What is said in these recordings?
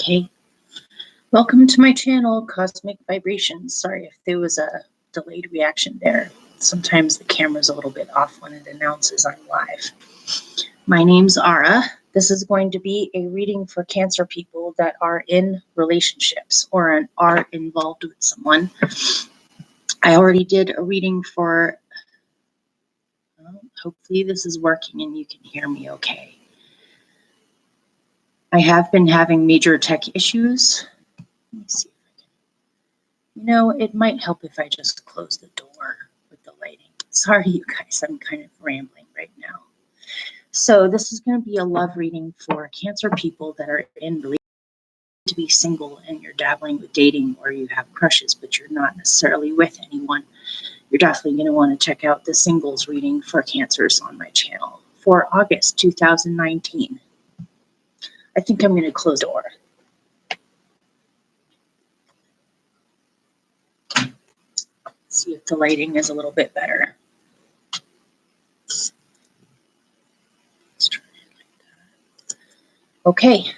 Okay, welcome to my channel, Cosmic Vibrations. Sorry if there was a delayed reaction there. Sometimes the camera's a little bit off when it announces I'm live. My name's Ara. This is going to be a reading for Cancer people that are in relationships or are involved with someone. I already did a reading for, hopefully this is working and you can hear me okay. I have been having major tech issues. Let me see if I can. You know, it might help if I just close the door with the lighting. Sorry, you guys, I'm kind of rambling right now. So this is going to be a love reading for Cancer people that are in relationships, to be single and you're dabbling with dating, or you have crushes but you're not necessarily with anyone. You're definitely going to want to check out the singles reading for Cancers on my channel for August 2019. I think I'm going to close the door. See if the lighting is a little bit better. Let's try it like that. Okay.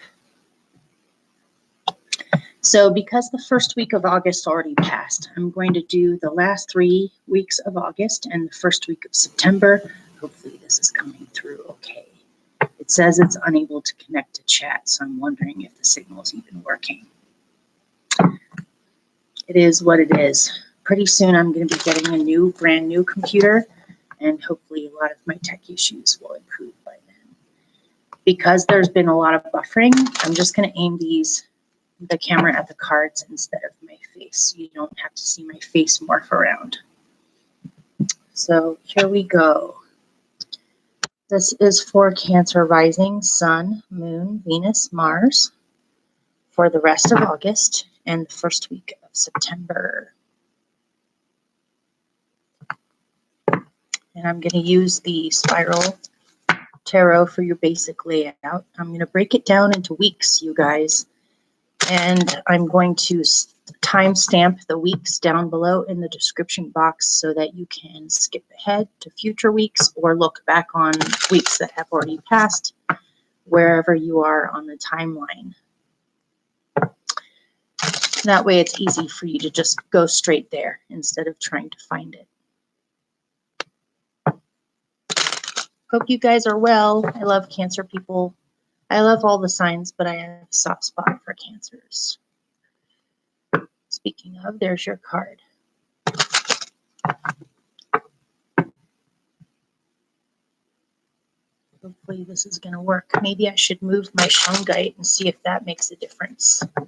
So because the first week of August already passed, I'm going to do the last 3 weeks of August and the first week of September. Hopefully this is coming through okay. It says it's unable to connect to chat, so I'm wondering if the signal is even working. It is what it is. Pretty soon I'm going to be getting a brand new computer, and hopefully a lot of my tech issues will improve by then. Because there's been a lot of buffering, I'm just going to aim the camera at the cards instead of my face, so you don't have to see my face morph around. So here we go. This is for Cancer rising, Sun, Moon, Venus, Mars for the rest of August and the first week of September. And I'm going to use the Spiral Tarot for your basic layout. I'm going to break it down into weeks, you guys. And I'm going to timestamp the weeks down below in the description box so that you can skip ahead to future weeks or look back on weeks that have already passed, wherever you are on the timeline. That way it's easy for you to just go straight there instead of trying to find it. Hope you guys are well. I love Cancer people. I love all the signs, but I have a soft spot for Cancers. Speaking of, there's your card. Hopefully this is going to work. Maybe I should move my shungite and see if that makes a difference. I'm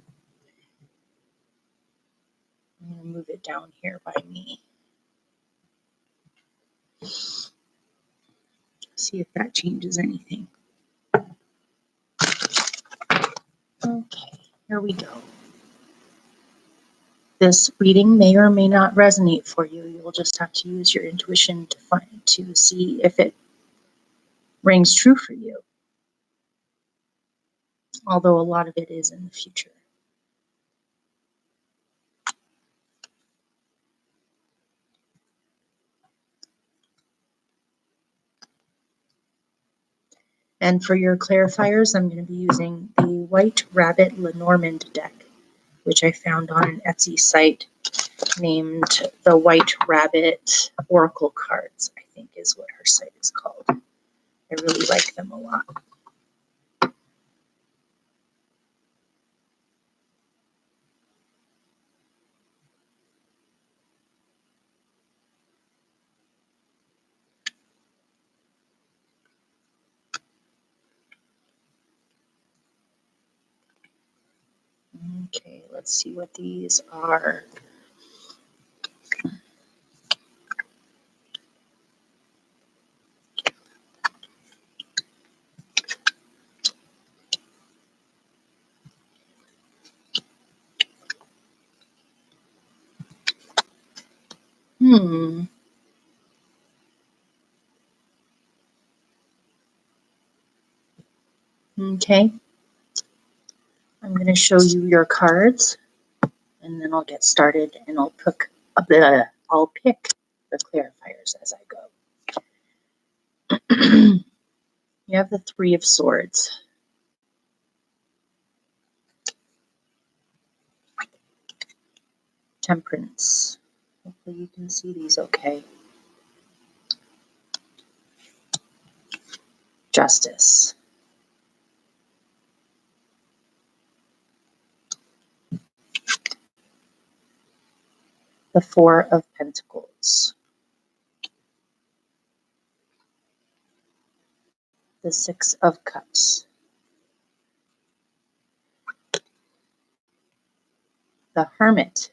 going to move it down here by me. See if that changes anything. Okay, here we go. This reading may or may not resonate for you. You'll just have to use your intuition to see if it rings true for you. Although a lot of it is in the future. And for your clarifiers, I'm going to be using the White Rabbit Lenormand deck, which I found on an Etsy site named the White Rabbit Oracle Cards, I think is what her site is called. I really like them a lot. Okay, let's see what these are. Okay. I'm going to show you your cards, and then I'll get started, and I'll pick the clarifiers as I go. You have the Three of Swords. Temperance. Hopefully you can see these okay. Justice. The Four of Pentacles. The Six of Cups. The Hermit.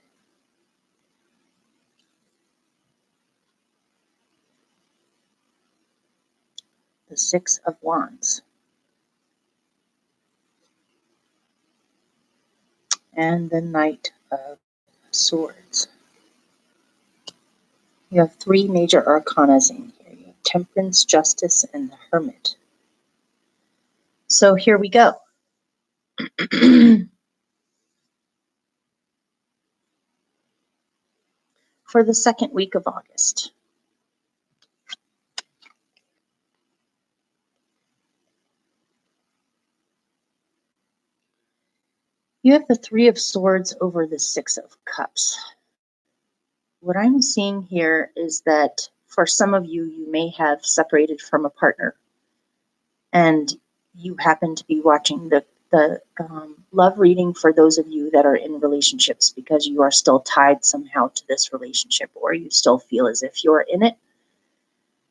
The Six of Wands. And the Knight of Swords. You have three major arcanas in here. You have Temperance, Justice, and the Hermit. So here we go. For the second week of August. You have the Three of Swords over the Six of Cups. What I'm seeing here is that for some of you, you may have separated from a partner and you happen to be watching the love reading for those of you that are in relationships because you are still tied somehow to this relationship, or you still feel as if you're in it,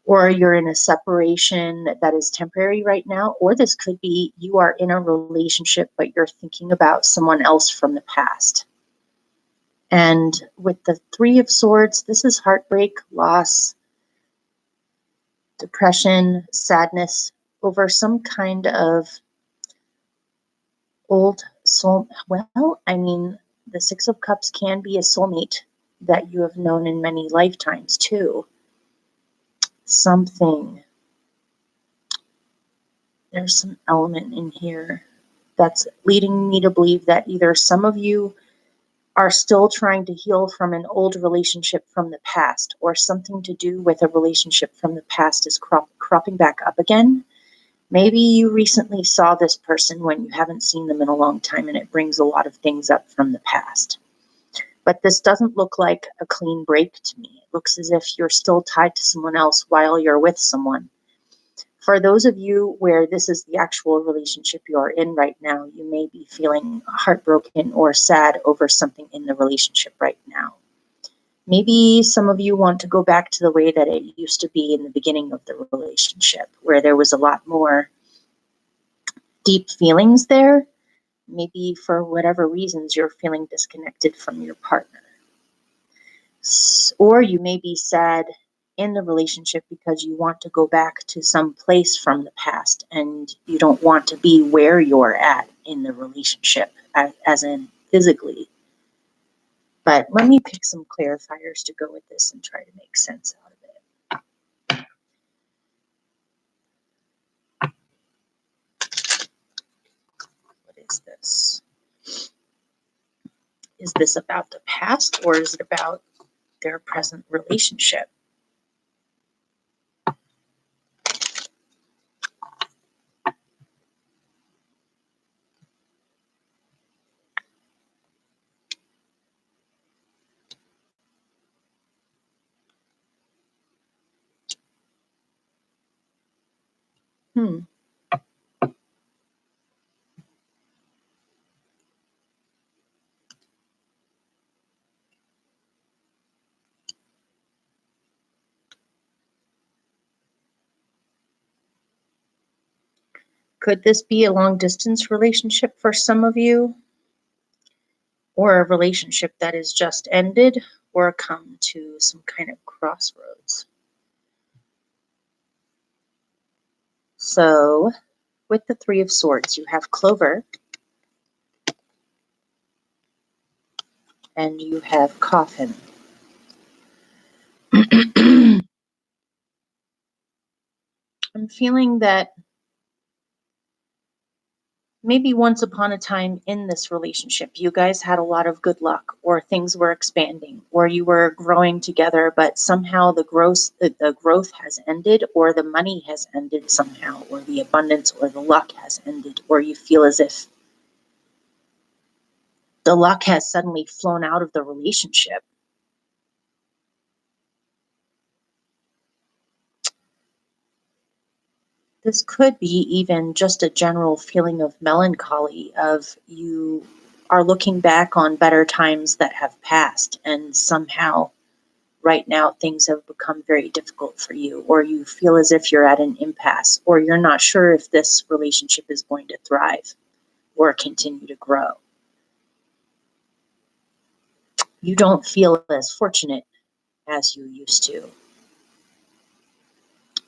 or you're in a separation that is temporary right now, or this could be you are in a relationship but you're thinking about someone else from the past. And with the Three of Swords, this is heartbreak, loss, depression, sadness over some kind of old soul. Well, I mean, the Six of Cups can be a soulmate that you have known in many lifetimes too. Something. There's some element in here that's leading me to believe that either some of you are still trying to heal from an old relationship from the past, or something to do with a relationship from the past is cropping back up again. Maybe you recently saw this person when you haven't seen them in a long time, and it brings a lot of things up from the past. But this doesn't look like a clean break to me. It looks as if you're still tied to someone else while you're with someone. For those of you where this is the actual relationship you're in right now, you may be feeling heartbroken or sad over something in the relationship right now. Maybe some of you want to go back to the way that it used to be in the beginning of the relationship, where there was a lot more deep feelings there. Maybe for whatever reasons you're feeling disconnected from your partner. Or you may be sad in the relationship because you want to go back to some place from the past and you don't want to be where you're at in the relationship, as in physically. But let me pick some clarifiers to go with this and try to make sense out of it. What is this? Is this about the past, or is it about their present relationship? Could this be a long distance relationship for some of you? Or a relationship that is just ended or come to some kind of crossroads? So with the Three of Swords, you have Clover and you have Coffin. I'm feeling that maybe once upon a time in this relationship, you guys had a lot of good luck, or things were expanding, or you were growing together, but somehow the growth has ended, or the money has ended somehow, or the abundance or the luck has ended, or you feel as if The luck has suddenly flown out of the relationship. This could be even just a general feeling of melancholy, of you are looking back on better times that have passed, and somehow right now things have become very difficult for you, or you feel as if you're at an impasse, or you're not sure if this relationship is going to thrive or continue to grow. You don't feel as fortunate as you used to.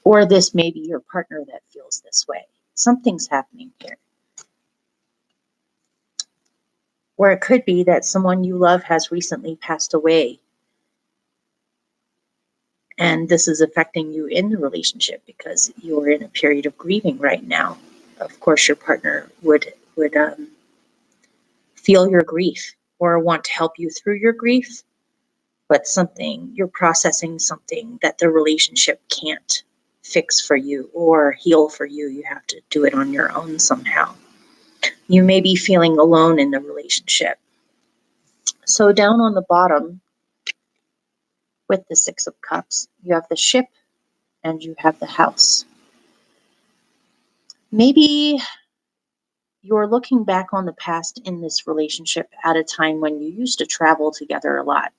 Or this may be your partner that feels this way. Something's happening here. Or it could be that someone you love has recently passed away, and this is affecting you in the relationship because you're in a period of grieving right now. Of course, your partner would feel your grief or want to help you through your grief, but you're processing something that the relationship can't fix for you or heal for you. You have to do it on your own somehow. You may be feeling alone in the relationship. So down on the bottom with the Six of Cups, you have the ship and you have the house. Maybe you're looking back on the past in this relationship at a time when you used to travel together a lot,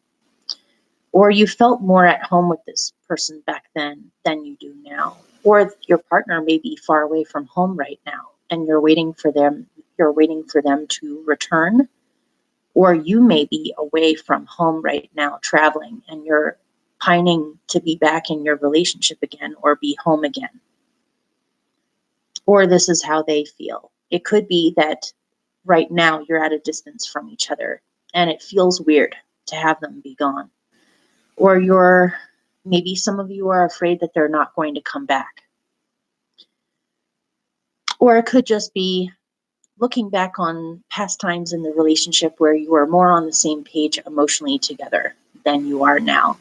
or you felt more at home with this person back then than you do now, or your partner may be far away from home right now and you're waiting for them to return, or you may be away from home right now traveling and you're pining to be back in your relationship again or be home again. Or this is how they feel. It could be that right now you're at a distance from each other and it feels weird to have them be gone. Or maybe some of you are afraid that they're not going to come back. Or it could just be looking back on past times in the relationship where you were more on the same page emotionally together than you are now.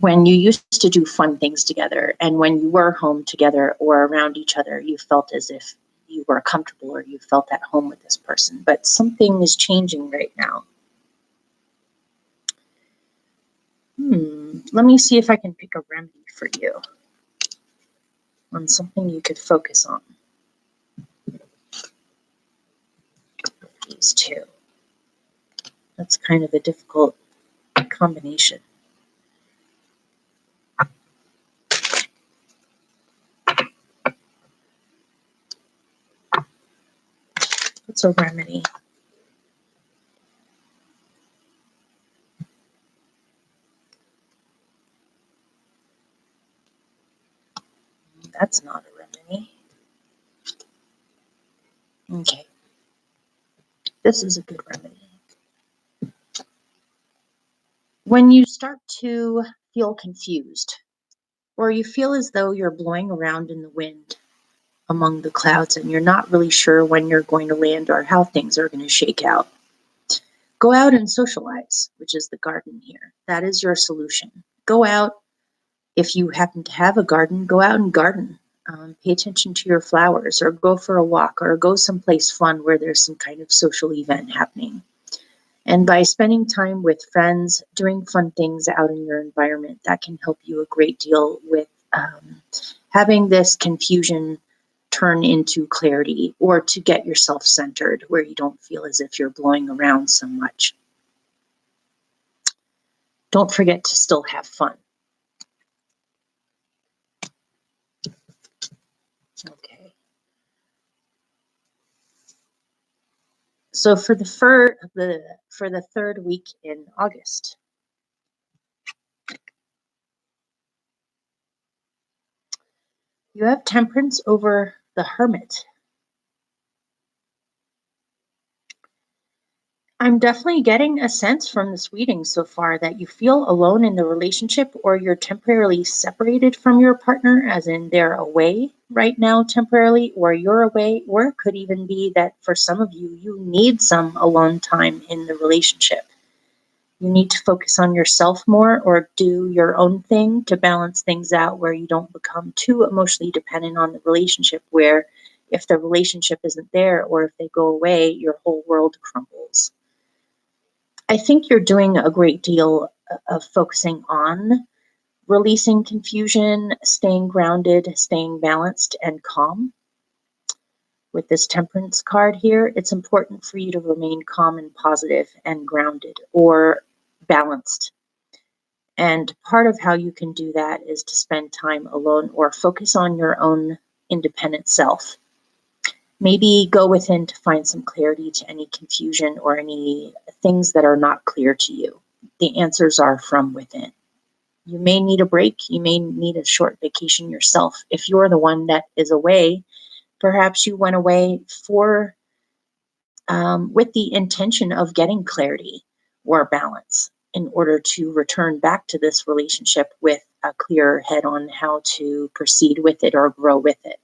When you used to do fun things together, and when you were home together or around each other, you felt as if you were comfortable or you felt at home with this person. But something is changing right now. Let me see if I can pick a remedy for you on something you could focus on. These two. That's kind of a difficult combination. What's a remedy? That's not a remedy. Okay. This is a good remedy. When you start to feel confused, or you feel as though you're blowing around in the wind among the clouds and you're not really sure when you're going to land or how things are going to shake out, go out and socialize, which is the garden here. That is your solution. Go out. If you happen to have a garden, go out and garden. Pay attention to your flowers, or go for a walk, or go someplace fun where there's some kind of social event happening. And by spending time with friends, doing fun things out in your environment, that can help you a great deal with having this confusion turn into clarity, or to get yourself centered where you don't feel as if you're blowing around so much. Don't forget to still have fun. Okay. So for the third week in August, you have Temperance over the Hermit. I'm definitely getting a sense from this reading so far that you feel alone in the relationship, or you're temporarily separated from your partner, as in they're away right now temporarily, or you're away, or it could even be that for some of you, you need some alone time in the relationship. You need to focus on yourself more, or do your own thing to balance things out where you don't become too emotionally dependent on the relationship, where if the relationship isn't there or if they go away, your whole world crumbles. I think you're doing a great deal of focusing on releasing confusion, staying grounded, staying balanced and calm. With this Temperance card here, it's important for you to remain calm and positive and grounded or balanced. And part of how you can do that is to spend time alone or focus on your own independent self. Maybe go within to find some clarity to any confusion or any things that are not clear to you. The answers are from within. You may need a break. You may need a short vacation yourself. If you're the one that is away, perhaps you went away for with the intention of getting clarity or balance in order to return back to this relationship with a clear head on how to proceed with it or grow with it.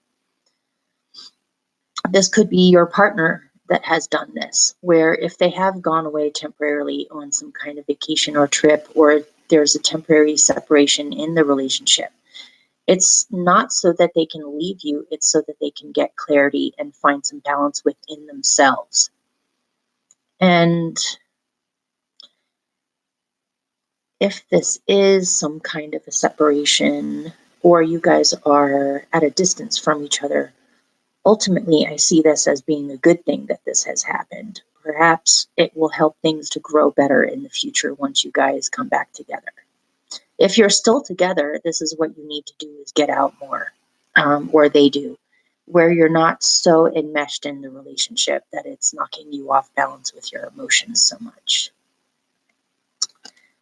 This could be your partner that has done this, where if they have gone away temporarily on some kind of vacation or trip, or there's a temporary separation in the relationship, it's not so that they can leave you, it's so that they can get clarity and find some balance within themselves. And if this is some kind of a separation, or you guys are at a distance from each other, ultimately, I see this as being a good thing that this has happened. Perhaps it will help things to grow better in the future once you guys come back together. If you're still together, this is what you need to do is get out more, or they do, where you're not so enmeshed in the relationship that it's knocking you off balance with your emotions so much.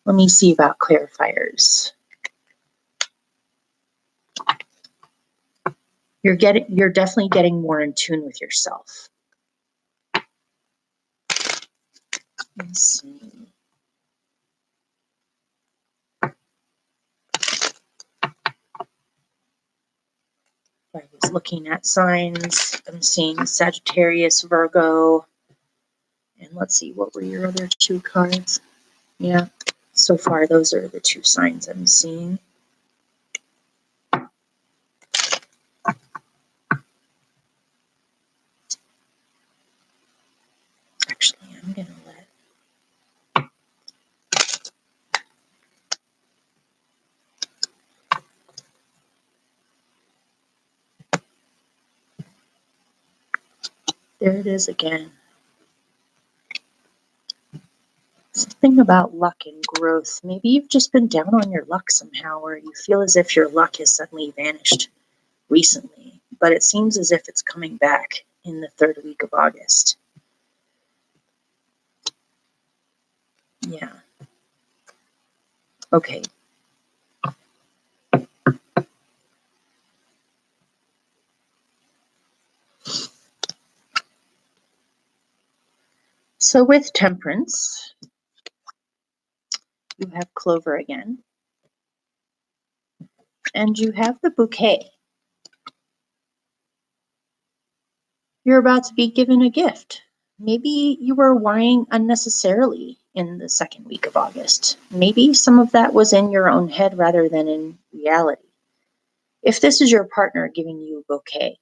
Let me see about clarifiers. You're definitely getting more in tune with yourself. Let's see. I was looking at signs. I'm seeing Sagittarius, Virgo, and let's see, what were your other two cards? Yeah, so far those are the two signs I'm seeing. Actually, I'm gonna let there it is again. Something about luck and growth. Maybe you've just been down on your luck somehow, or you feel as if your luck has suddenly vanished recently, but it seems as if it's coming back in the third week of August. Yeah. Okay. So with Temperance, you have Clover again, and you have the Bouquet. You're about to be given a gift. Maybe you were worrying unnecessarily in the second week of August. Maybe some of that was in your own head rather than in reality. If this is your partner giving you a bouquet,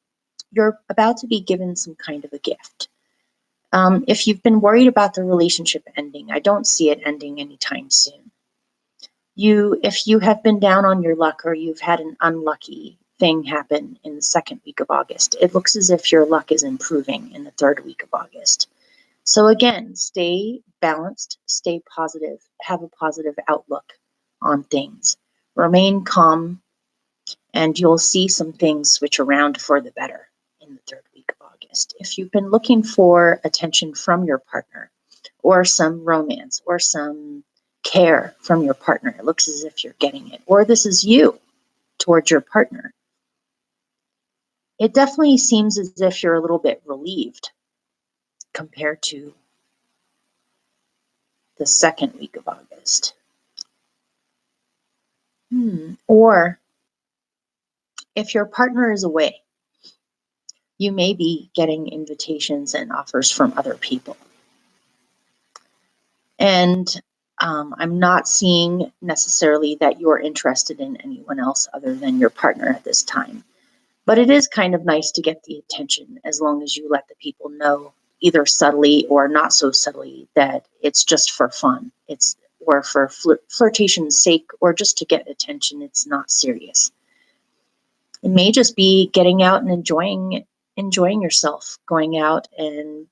you're about to be given some kind of a gift. If you've been worried about the relationship ending, I don't see it ending anytime soon. If you have been down on your luck or you've had an unlucky thing happen in the second week of August, it looks as if your luck is improving in the third week of August. So again, stay balanced, stay positive, have a positive outlook on things. Remain calm, and you'll see some things switch around for the better in the third week of August. If you've been looking for attention from your partner, or some romance, or some care from your partner, it looks as if you're getting it. Or this is you towards your partner. It definitely seems as if you're a little bit relieved compared to the second week of August. Or if your partner is away, you may be getting invitations and offers from other people. And I'm not seeing necessarily that you're interested in anyone else other than your partner at this time. But it is kind of nice to get the attention as long as you let the people know either subtly or not so subtly, that it's just for fun. Or for flirtation's sake, or just to get attention. It's not serious. It may just be getting out and enjoying yourself, going out and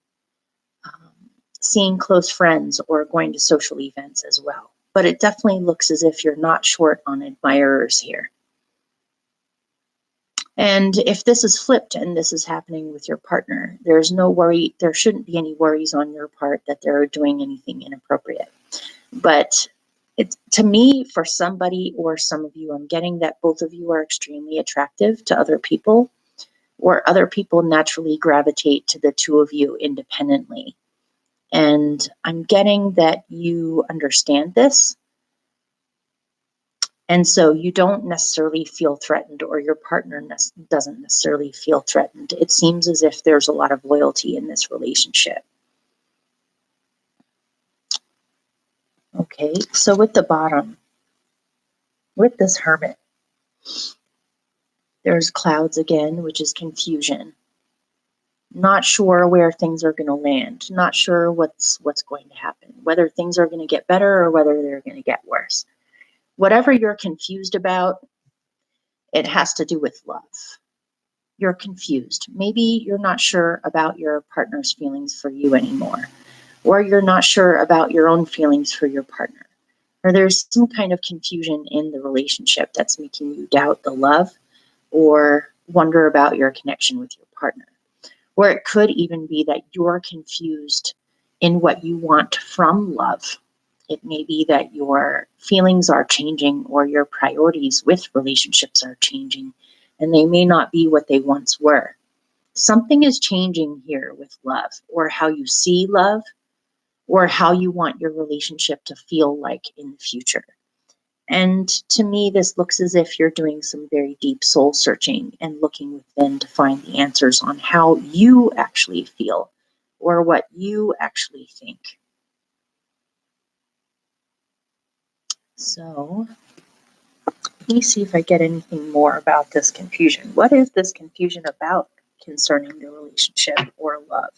seeing close friends, or going to social events as well. But it definitely looks as if you're not short on admirers here. And if this is flipped and this is happening with your partner, there's no worry. There shouldn't be any worries on your part that they're doing anything inappropriate. But to me, for somebody or some of you, I'm getting that both of you are extremely attractive to other people, or other people naturally gravitate to the two of you independently. And I'm getting that you understand this. And so you don't necessarily feel threatened, or your partner doesn't necessarily feel threatened. It seems as if there's a lot of loyalty in this relationship. Okay, so with the bottom, with this Hermit, there's clouds again, which is confusion. Not sure where things are going to land. Not sure what's going to happen, whether things are going to get better or whether they're going to get worse. Whatever you're confused about, it has to do with love. You're confused. Maybe you're not sure about your partner's feelings for you anymore, or you're not sure about your own feelings for your partner, or there's some kind of confusion in the relationship that's making you doubt the love or wonder about your connection with your partner. Or it could even be that you're confused in what you want from love. It may be that your feelings are changing, or your priorities with relationships are changing, and they may not be what they once were. Something is changing here with love, or how you see love, or how you want your relationship to feel like in the future. And to me, this looks as if you're doing some very deep soul searching and looking within to find the answers on how you actually feel, or what you actually think. So let me see if I get anything more about this confusion. What is this confusion about concerning the relationship or love?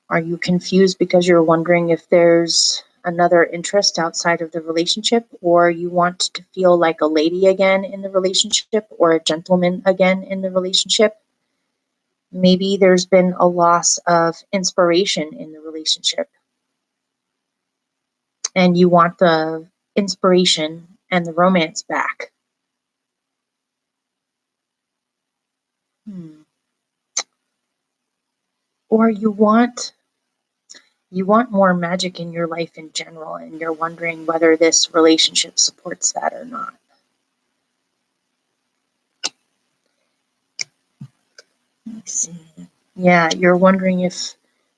Are you confused because you're wondering if there's another interest outside of the relationship, or you want to feel like a lady again in the relationship, or a gentleman again in the relationship? Maybe there's been a loss of inspiration in the relationship, and you want the inspiration and the romance back. Or you want more magic in your life in general, and you're wondering whether this relationship supports that or not. Let me see. Yeah, you're wondering if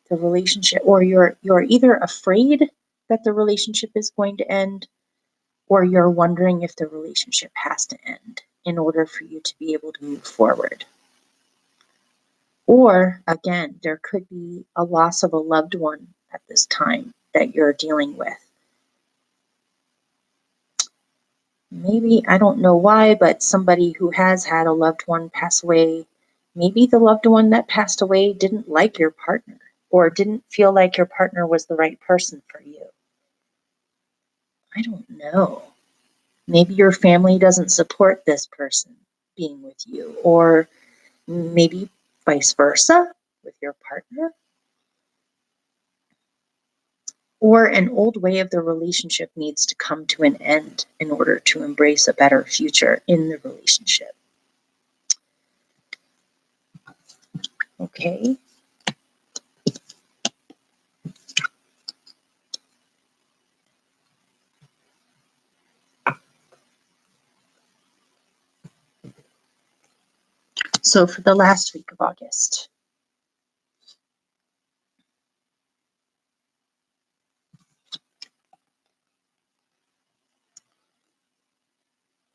the relationship, or you're either afraid that the relationship is going to end, or you're wondering if the relationship has to end in order for you to be able to move forward. Or again, there could be a loss of a loved one at this time that you're dealing with. Maybe, I don't know why, but somebody who has had a loved one pass away, maybe the loved one that passed away didn't like your partner, or didn't feel like your partner was the right person for you. I don't know. Maybe your family doesn't support this person being with you, or maybe vice versa with your partner. Or an old way of the relationship needs to come to an end in order to embrace a better future in the relationship. Okay. So for the last week of August,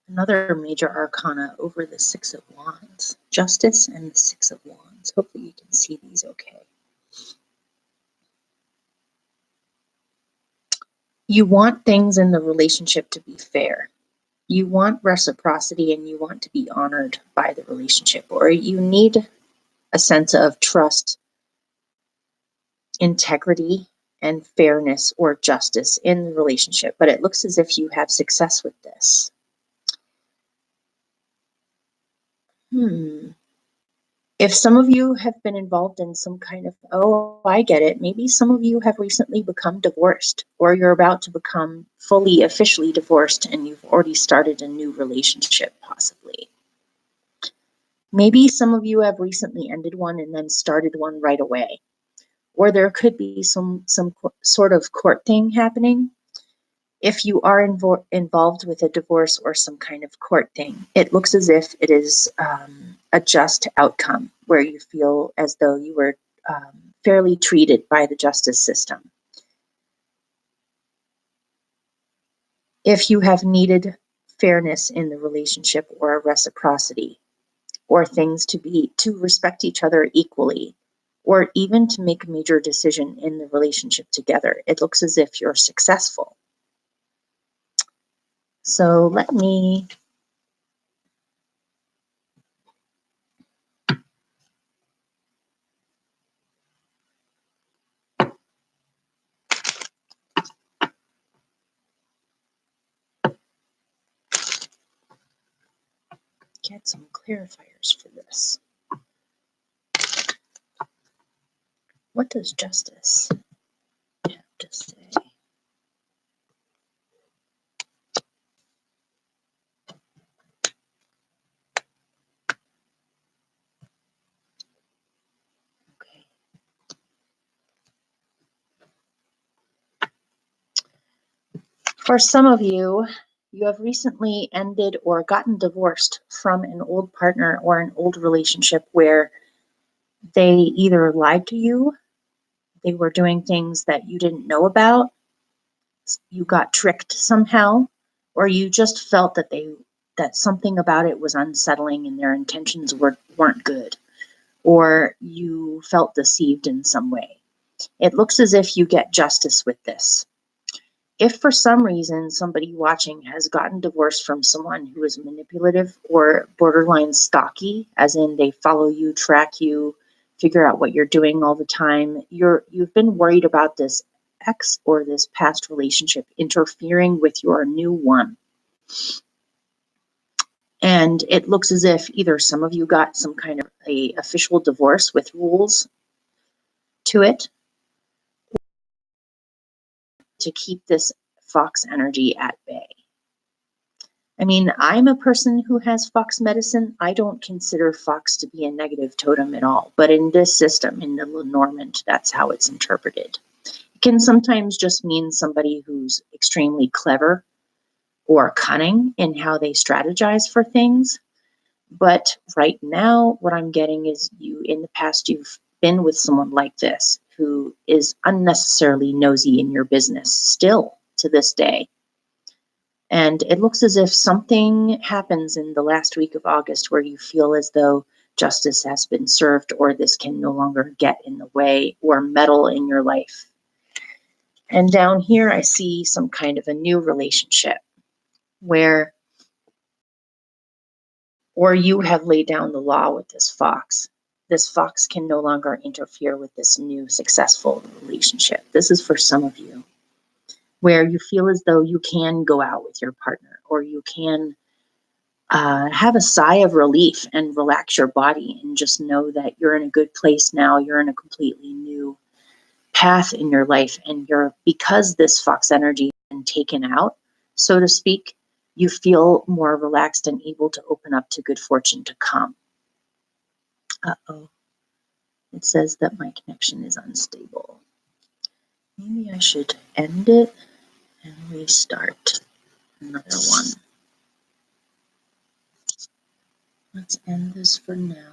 another major arcana over the Six of Wands, Justice and the Six of Wands. Hopefully you can see these okay. You want things in the relationship to be fair. You want reciprocity and you want to be honored by the relationship, or you need a sense of trust, integrity, and fairness or justice in the relationship. But it looks as if you have success with this. If some of you have been involved in some kind of, oh, I get it, maybe some of you have recently become divorced, or you're about to become fully, officially divorced, and you've already started a new relationship, possibly. Maybe some of you have recently ended one and then started one right away. Or there could be some sort of court thing happening. If you are involved with a divorce or some kind of court thing, it looks as if it is a just outcome where you feel as though you were fairly treated by the justice system. If you have needed fairness in the relationship or a reciprocity, or things to respect each other equally, or even to make a major decision in the relationship together, it looks as if you're successful. So let me get some clarifiers for this. What does justice have to say? Okay. For some of you, you have recently ended or gotten divorced from an old partner or an old relationship where they either lied to you, they were doing things that you didn't know about, you got tricked somehow, or you just felt that something about it was unsettling and their intentions weren't good, or you felt deceived in some way. It looks as if you get justice with this. If for some reason somebody watching has gotten divorced from someone who is manipulative or borderline stalky, as in they follow you, track you, figure out what you're doing all the time, you've been worried about this ex or this past relationship interfering with your new one. And it looks as if either some of you got some kind of a official divorce with rules to it to keep this fox energy at bay. I mean, I'm a person who has fox medicine. I don't consider fox to be a negative totem at all. But in this system, in the Lenormand, that's how it's interpreted. It can sometimes just mean somebody who's extremely clever or cunning in how they strategize for things. But right now, what I'm getting is in the past, you've been with someone like this who is unnecessarily nosy in your business still to this day. And it looks as if something happens in the last week of August where you feel as though justice has been served, or this can no longer get in the way or meddle in your life. And down here, I see some kind of a new relationship where, or you have laid down the law with this fox. This fox can no longer interfere with this new successful relationship. This is for some of you, where you feel as though you can go out with your partner, or you can have a sigh of relief and relax your body and just know that you're in a good place now. You're in a completely new path in your life, and because this fox energy has been taken out, so to speak, you feel more relaxed and able to open up to good fortune to come. Uh-oh. It says that my connection is unstable. Maybe I should end it and restart another one. Let's end this for now.